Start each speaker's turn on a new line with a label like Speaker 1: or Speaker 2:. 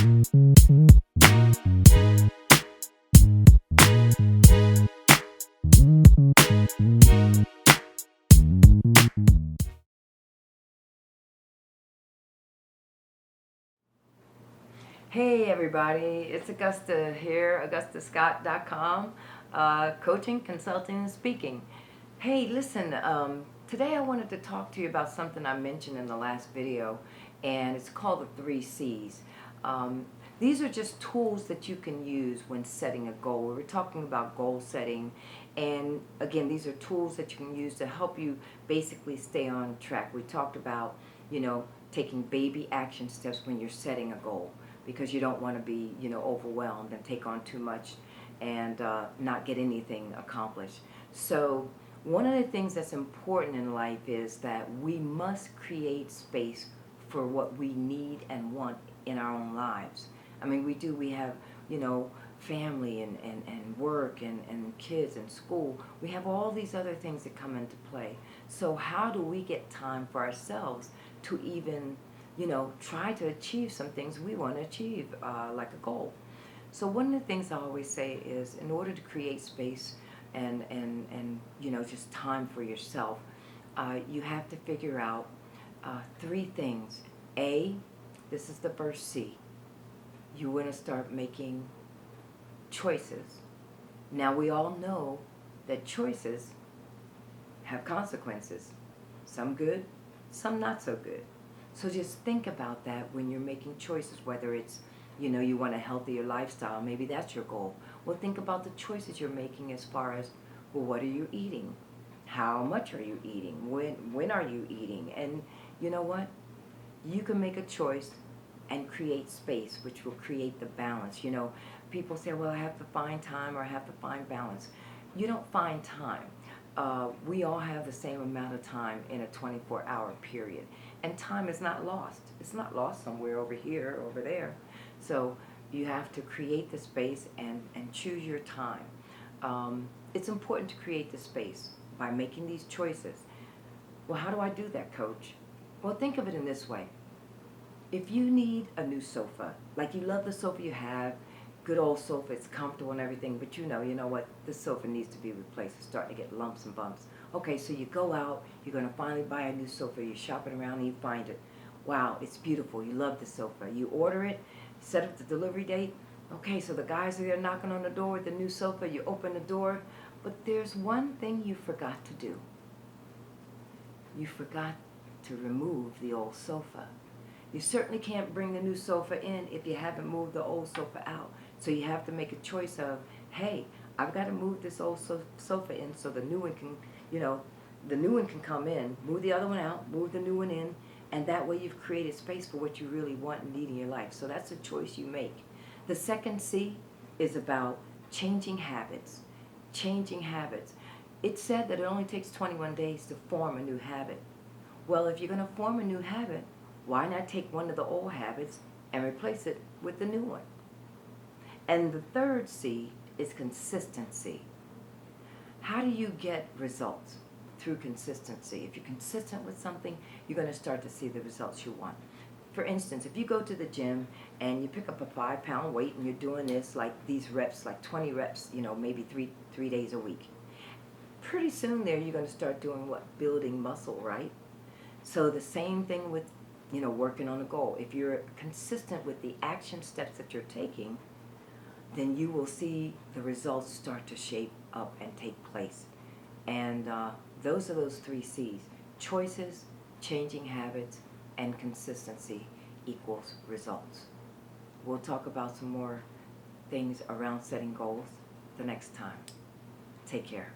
Speaker 1: Hey everybody, it's Augusta here, AugustaScott.com, coaching, consulting, and speaking. Hey, listen, today I wanted to talk to you about something I mentioned in the last video, and it's called the 3 C's. These are just tools that you can use when setting a goal. We were talking about goal setting, and again, these are tools that you can use to help you basically stay on track. We talked about, taking baby action steps when you're setting a goal, because you don't want to be, overwhelmed and take on too much and not get anything accomplished. So one of the things that's important in life is that we must create space for what we need and want in our own lives. I mean, we have, family and work and kids and school. We have all these other things that come into play. So how do we get time for ourselves to even, try to achieve some things we want to achieve, like a goal? So one of the things I always say is, in order to create space and just time for yourself, you have to figure out 3 things. This is the first C. You want to start making choices. Now we all know that choices have consequences. Some good, some not so good. So just think about that when you're making choices, whether it's, you want a healthier lifestyle, maybe that's your goal. Well, think about the choices you're making as far as, well, what are you eating? How much are you eating? When are you eating? And you know what? You can make a choice and create space, which will create the balance. People say, well, I have to find time or I have to find balance. You don't find time. We all have the same amount of time in a 24-hour period. And time is not lost. It's not lost somewhere over here or over there. So you have to create the space and choose your time. It's important to create the space by making these choices. Well, how do I do that, Coach? Well, think of it in this way. If you need a new sofa, like you love the sofa you have, good old sofa, it's comfortable and everything, but you know what, this sofa needs to be replaced. It's starting to get lumps and bumps. Okay, so you go out, you're going to finally buy a new sofa, you're shopping around and you find it. Wow, it's beautiful, you love the sofa. You order it, set up the delivery date. Okay, so the guys are there knocking on the door with the new sofa, you open the door, but there's one thing you forgot to do. You forgot to remove the old sofa. You certainly can't bring the new sofa in if you haven't moved the old sofa out. So you have to make a choice of, hey, I've got to move this old sofa in so the new one can, the new one can come in. Move the other one out, move the new one in, and that way you've created space for what you really want and need in your life. So that's a choice you make. The second C is about changing habits. Changing habits. It's said that it only takes 21 days to form a new habit. Well, if you're going to form a new habit, why not take one of the old habits and replace it with the new one? And the third C is consistency. How do you get results? Through consistency. If you're consistent with something, you're going to start to see the results you want. For instance, if you go to the gym and you pick up a 5-pound weight and you're doing this, like these reps, like 20 reps, maybe three days a week, pretty soon there you're going to start doing what? Building muscle, right? So the same thing with, working on a goal. If you're consistent with the action steps that you're taking, then you will see the results start to shape up and take place. And those are those 3 C's. Choices, changing habits, and consistency equals results. We'll talk about some more things around setting goals the next time. Take care.